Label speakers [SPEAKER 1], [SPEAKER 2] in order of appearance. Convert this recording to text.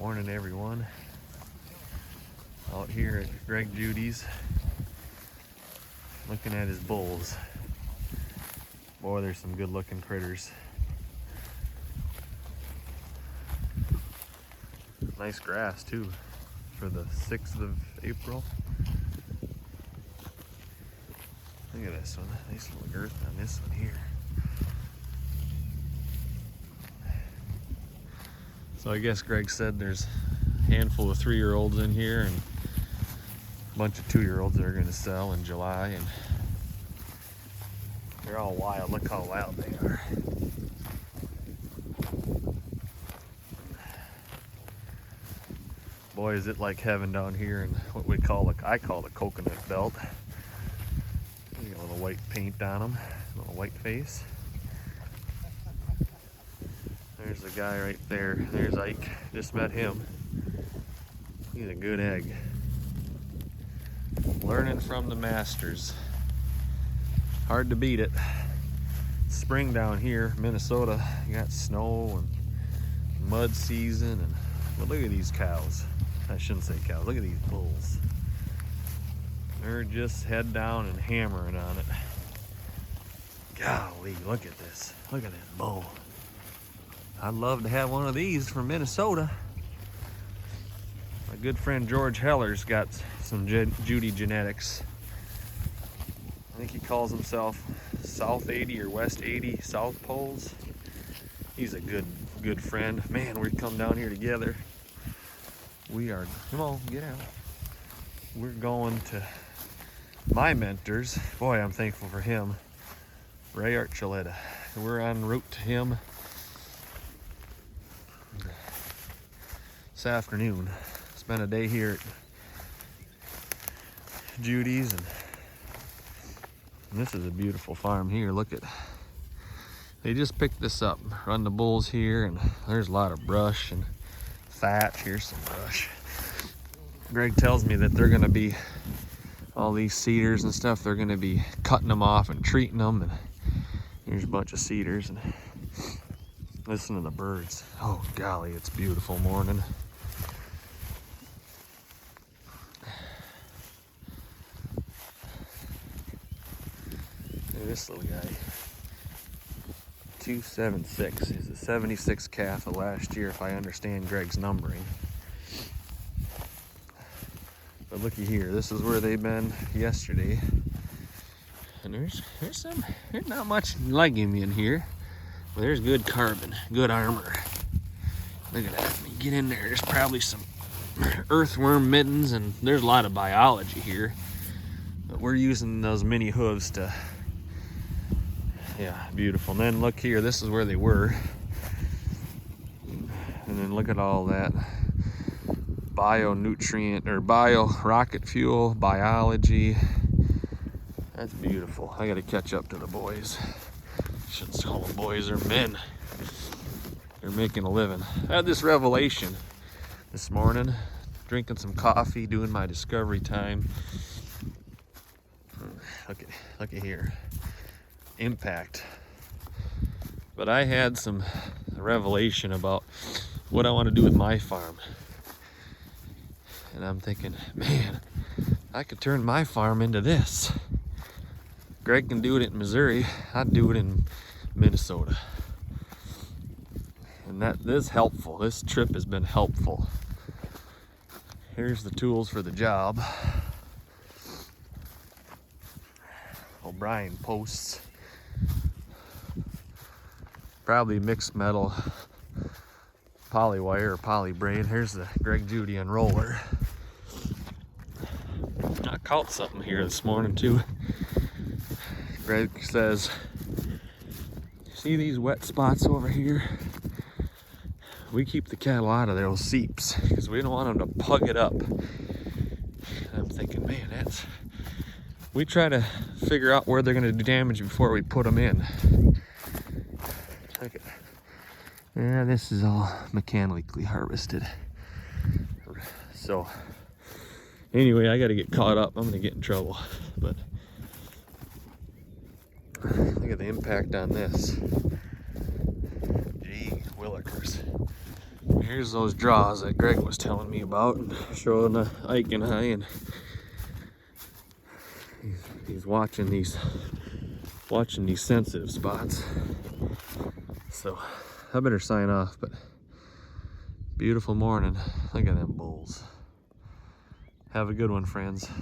[SPEAKER 1] Morning everyone. Out here at Greg Judy's looking at his bulls. Boy, there's some good looking critters. Nice grass too for the 6th of April. Look at this one. Nice little girth on this one here. So I guess Greg said there's a handful of 3-year-olds in here and a bunch of 2-year-olds that are going to sell in July, and they're all wild. Look how wild they are. Boy, is it like heaven down here in what I call the coconut belt. You got a little white paint on them, a little white face. There's the guy right there. There's Ike. Just met him. He's a good egg. Learning from the masters. Hard to beat it. Spring down here, Minnesota. You got snow and mud season, but look at these cows. I shouldn't say cows. Look at these bulls. They're just head down and hammering on it. Golly, look at this. Look at this bull. I'd love to have one of these from Minnesota. My good friend George Heller's got some Judy genetics. I think he calls himself South 80 or West 80 South Poles. He's a good friend. Man, we come down here together. Come on, get out. We're going to my mentors. Boy, I'm thankful for him. Ray Archuleta. We're en route to him this afternoon. Spent a day here at Judy's, and this is a beautiful farm here. Look at, they just picked this up, run the bulls here, and there's a lot of brush and thatch. Here's some brush. Greg tells me that they're gonna be, all these cedars and stuff, they're gonna be cutting them off and treating them, and there's a bunch of cedars, and listen to the birds. Oh golly, it's a beautiful morning. This little guy, 276. He's a 76 calf of last year, if I understand Greg's numbering. But looky here, this is where they've been yesterday. And there's not much legume in here, but there's good carbon, good armor. Look at that. When you get in there, there's probably some earthworm middens, and there's a lot of biology here. But we're using those mini hooves to, yeah, beautiful. And then look here, this is where they were. And then look at all that bio-nutrient or bio-rocket fuel, biology. That's beautiful. I gotta catch up to the boys. Shouldn't call them boys, or men. They're making a living. I had this revelation this morning, drinking some coffee, doing my discovery time. Look at here. Impact. But I had some revelation about what I want to do with my farm. And I'm thinking, man, I could turn my farm into this. Greg can do it in Missouri. I'd do it in Minnesota. And this is helpful. This trip has been helpful. Here's the tools for the job. O'Brien posts. Probably mixed metal poly wire or poly braid. Here's the Greg Judy unroller. I caught something here this morning too. Greg says, see these wet spots over here? We keep the cattle out of those seeps because we don't want them to pug it up. And I'm thinking, man, we try to figure out where they're going to do damage before we put them in. Okay. Yeah, this is all mechanically harvested. So anyway, I got to get caught up. I'm going to get in trouble. But look at the impact on this. Gee willikers. Here's those draws that Greg was telling me about and showing Ike and I, and he's watching these sensitive spots. So I better sign off, but beautiful morning. Look at them bulls. Have a good one, friends.